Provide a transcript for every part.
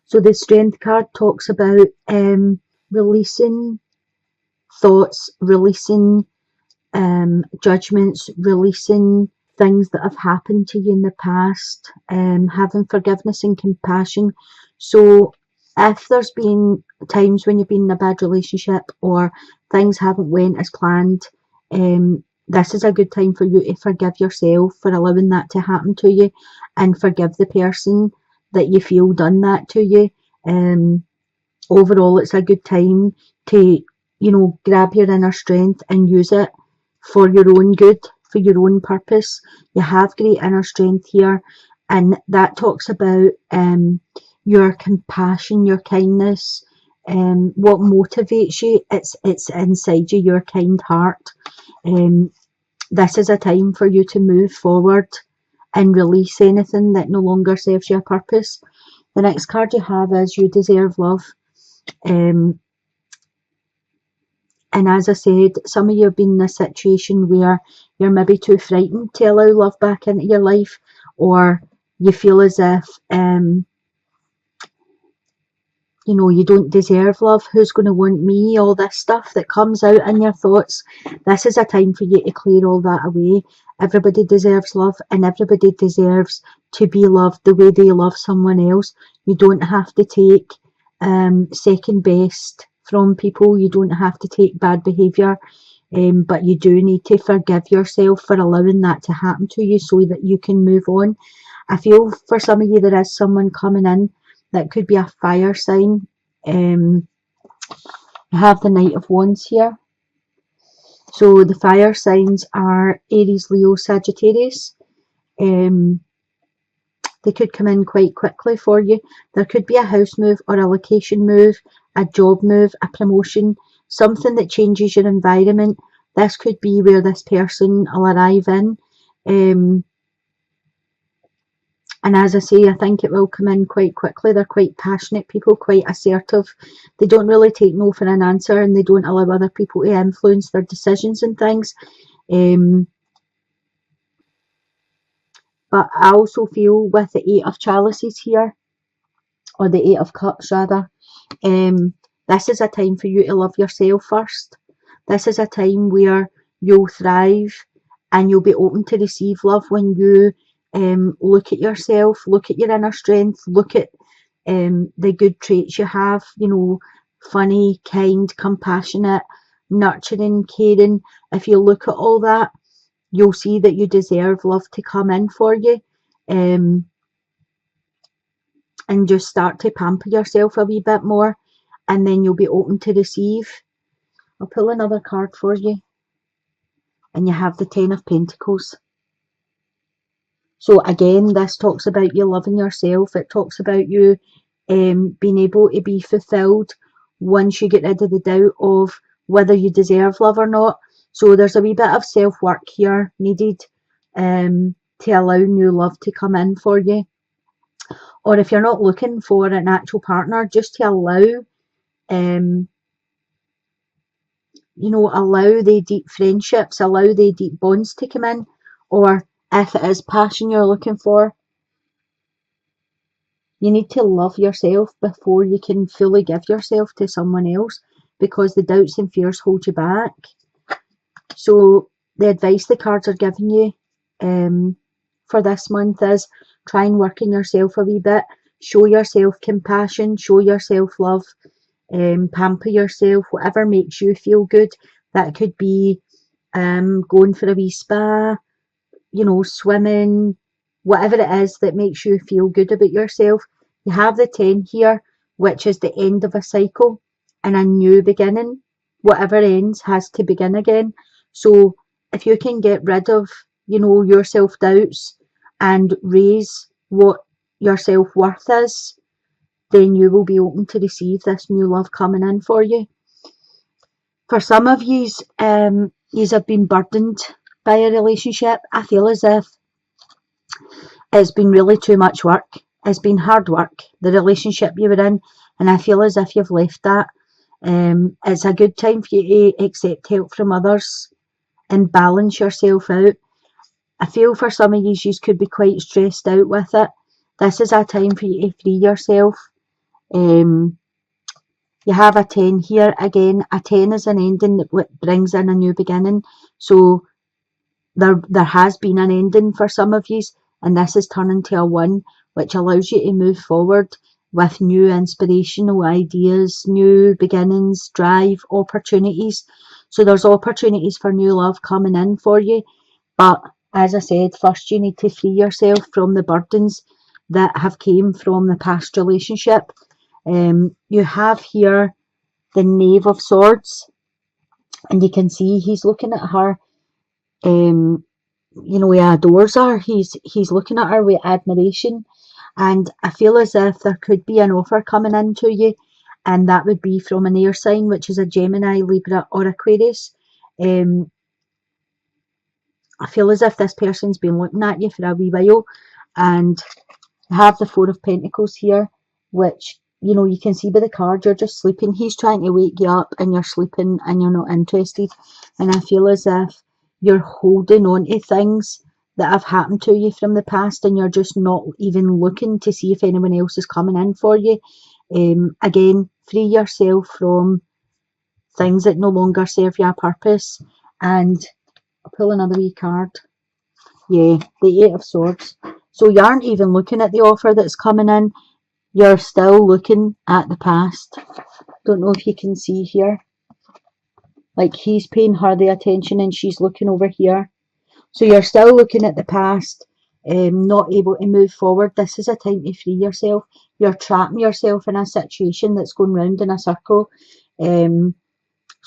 So the Strength card talks about releasing thoughts, releasing judgments, releasing things that have happened to you in the past, having forgiveness and compassion. So if there's been times when you've been in a bad relationship or things haven't went as planned, this is a good time for you to forgive yourself for allowing that to happen to you, and forgive the person that you feel done that to you. Overall, it's a good time to, grab your inner strength and use it for your own good, for your own purpose. You have great inner strength here, and that talks about your compassion, your kindness, what motivates you. It's inside you, your kind heart. This is a time for you to move forward and release anything that no longer serves your purpose. The next card you have is You Deserve Love. And as I said, some of you have been in a situation where you're maybe too frightened to allow love back into your life, or you feel as if, you don't deserve love. Who's going to want me? All this stuff that comes out in your thoughts. This is a time for you to clear all that away. Everybody deserves love, and everybody deserves to be loved the way they love someone else. You don't have to take second best from people. You don't have to take bad behaviour, but you do need to forgive yourself for allowing that to happen to you so that you can move on. I feel for some of you there is someone coming in that could be a fire sign. I have the Knight of Wands here. So the fire signs are Aries, Leo, Sagittarius. They could come in quite quickly for you. There could be a house move or a location move, a job move, a promotion, something that changes your environment. This could be where this person will arrive in. And as I say, I think it will come in quite quickly. They're quite passionate people, quite assertive. They don't really take no for an answer, and they don't allow other people to influence their decisions and things. But I also feel with the Eight of Chalices here, or the Eight of Cups rather, this is a time for you to love yourself first. This is a time where you'll thrive and you'll be open to receive love when you look at yourself, look at your inner strength, look at the good traits you have, funny, kind, compassionate, nurturing, caring. If you look at all that, you'll see that you deserve love to come in for you, and just start to pamper yourself a wee bit more, and then you'll be open to receive. I'll pull another card for you, and you have the Ten of Pentacles. So again, this talks about you loving yourself. It talks about you being able to be fulfilled once you get rid of the doubt of whether you deserve love or not. So there's a wee bit of self-work here needed to allow new love to come in for you. Or if you're not looking for an actual partner, just to allow, allow the deep friendships, allow the deep bonds to come in. Or if it is passion you're looking for, you need to love yourself before you can fully give yourself to someone else, because the doubts and fears hold you back. So the advice the cards are giving you for this month is try and work on yourself a wee bit. Show yourself compassion, show yourself love, pamper yourself, whatever makes you feel good. That could be going for a wee spa, swimming, whatever it is that makes you feel good about yourself. You have the 10 here, which is the end of a cycle and a new beginning. Whatever ends has to begin again. So if you can get rid of, your self-doubts and raise what your self-worth is, then you will be open to receive this new love coming in for you. For some of yous, yous have been burdened by a relationship. I feel as if it's been really too much work. It's been hard work, the relationship you were in, and I feel as if you've left that. It's a good time for you to accept help from others and balance yourself out. I feel for some of you could be quite stressed out with it. This is a time for you to free yourself You have a 10 here. Again, a 10 is an ending that brings in a new beginning. So there has been an ending for some of you, and this is turning to a 1, which allows you to move forward with new inspirational ideas, new beginnings, drive, opportunities. So there's opportunities for new love coming in for you. But as I said, first you need to free yourself from the burdens that have came from the past relationship. You have here the Knave of Swords, and you can see he's looking at her. He adores her. He's looking at her with admiration, and I feel as if there could be an offer coming into you, and that would be from an air sign, which is a Gemini, Libra, or Aquarius. I feel as if this person's been looking at you for a wee while, and I have the Four of Pentacles here, which, you can see by the card, you're just sleeping. He's trying to wake you up and you're sleeping and you're not interested. And I feel as if you're holding on to things that have happened to you from the past, and you're just not even looking to see if anyone else is coming in for you. Again, free yourself from things that no longer serve you a purpose. And I'll pull another wee card. Yeah, the Eight of Swords. So you aren't even looking at the offer that's coming in. You're still looking at the past. Don't know if you can see here. Like, he's paying her the attention and she's looking over here. So you're still looking at the past, not able to move forward. This is a time to free yourself. You're trapping yourself in a situation that's going round in a circle. So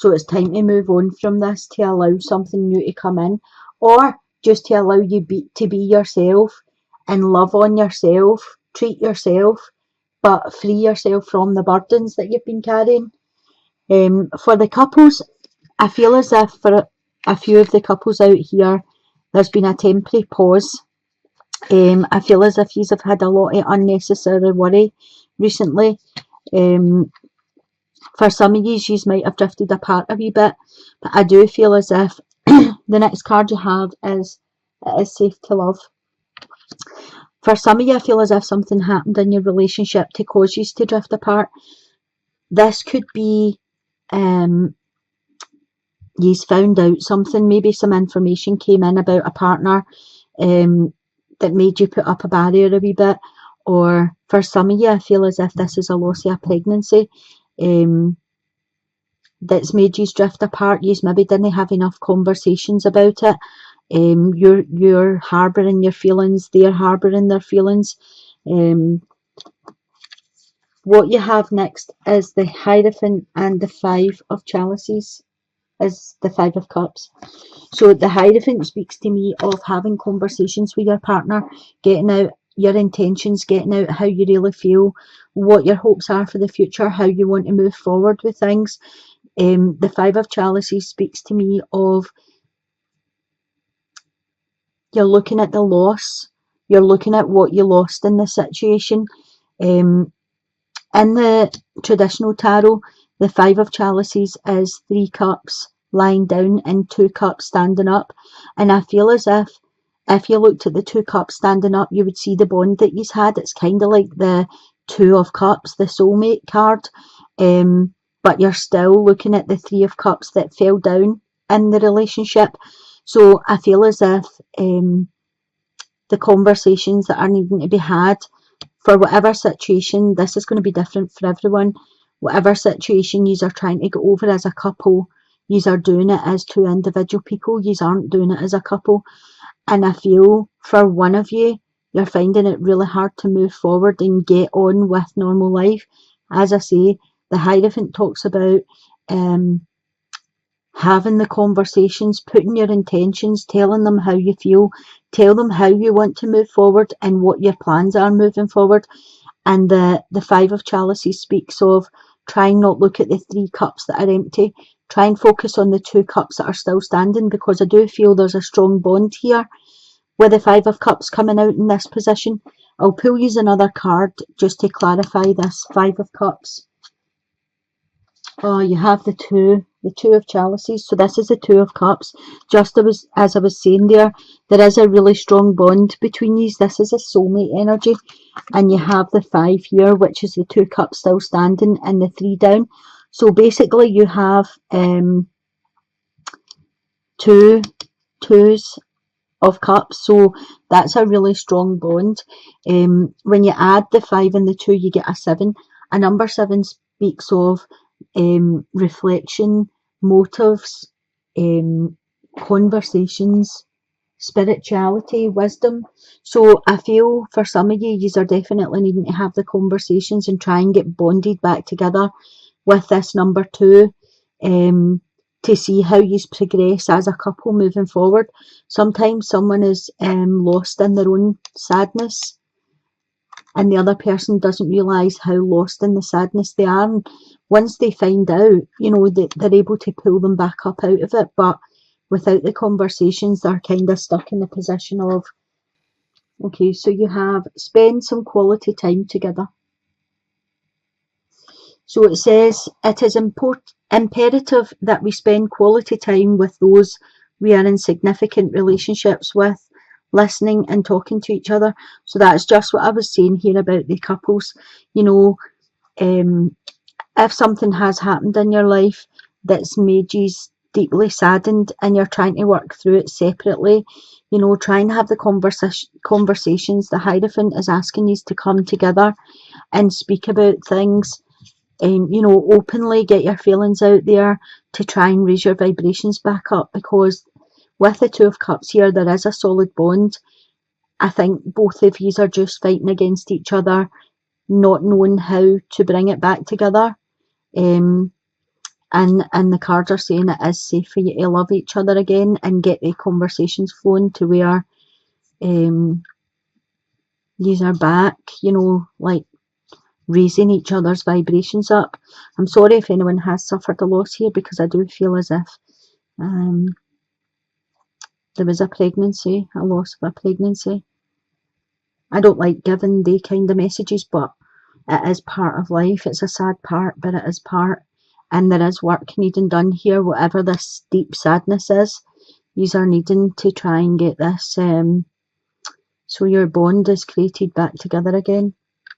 it's time to move on from this to allow something new to come in, or just to allow you to be yourself and love on yourself, treat yourself, but free yourself from the burdens that you've been carrying. For the couples, I feel as if for a few of the couples out here, there's been a temporary pause. I feel as if you've had a lot of unnecessary worry recently. For some of you might have drifted apart a wee bit, but I do feel as if the next card you have is it is safe to love. For some of you, I feel as if something happened in your relationship to cause you to drift apart. This could be you've found out something, maybe some information came in about a partner that made you put up a barrier a wee bit. Or for some of you, I feel as if this is a loss of a pregnancy that's made you drift apart. You maybe didn't have enough conversations about it. You're harbouring your feelings, they're harbouring their feelings. What you have next is the Hierophant, and the Five of Chalices is the Five of Cups. So the Hierophant speaks to me of having conversations with your partner, getting out your intentions, getting out how you really feel, what your hopes are for the future, how you want to move forward with things. The Five of Chalices speaks to me of you're looking at the loss, you're looking at what you lost in the situation. In the traditional tarot, the Five of Chalices is 3 cups lying down and 2 cups standing up. And I feel as if you looked at the 2 cups standing up, you would see the bond that you've had. It's kind of like the Two of Cups, the soulmate card. But you're still looking at the 3 of Cups that fell down in the relationship. So I feel as if the conversations that are needing to be had for whatever situation, this is going to be different for everyone. Whatever situation you are trying to get over as a couple, you are doing it as 2 individual people. You aren't doing it as a couple. And I feel for one of you, you're finding it really hard to move forward and get on with normal life. As I say, the Hierophant talks about having the conversations, putting your intentions, telling them how you feel, tell them how you want to move forward and what your plans are moving forward. And the Five of Chalices speaks of trying not look at the 3 cups that are empty, try and focus on the 2 cups that are still standing, because I do feel there's a strong bond here with the 5 of Cups coming out in this position. I'll pull you another card just to clarify this 5 of Cups. Oh, you have the two of chalices. So this is the two of cups. Just as I was saying there is a really strong bond between these. This is a soulmate energy. And you have the 5 here, which is the 2 cups still standing and the 3 down. So basically you have two twos of cups, so that's a really strong bond. When you add the 5 and the 2, you get a 7. A number 7 speaks of reflection, motives, conversations, spirituality, wisdom. So I feel for some of you, you are definitely needing to have the conversations and try and get bonded back together with this number 2, to see how you progress as a couple moving forward. Sometimes someone is lost in their own sadness, and the other person doesn't realise how lost in the sadness they are. And once they find out, they're able to pull them back up out of it. But without the conversations, they're kind of stuck in the position of, okay, so you have spend some quality time together. So it says it is imperative that we spend quality time with those we are in significant relationships with, listening and talking to each other. So that's just what I was saying here about the couples. If something has happened in your life that's made you deeply saddened and you're trying to work through it separately, try and have the conversations. The Hierophant is asking you to come together and speak about things. Openly get your feelings out there to try and raise your vibrations back up, because with the 2 of Cups here, there is a solid bond. I think both of you are just fighting against each other, not knowing how to bring it back together. And the cards are saying it is safe for you to love each other again and get the conversations flowing to where these are back, like raising each other's vibrations up. I'm sorry if anyone has suffered a loss here, because I do feel as if there was a loss of a pregnancy. I don't like giving the kind of messages, but it is part of life. It's a sad part, but it is part. And there is work needing done here, whatever this deep sadness is. These are needing to try and get this, so your bond is created back together again.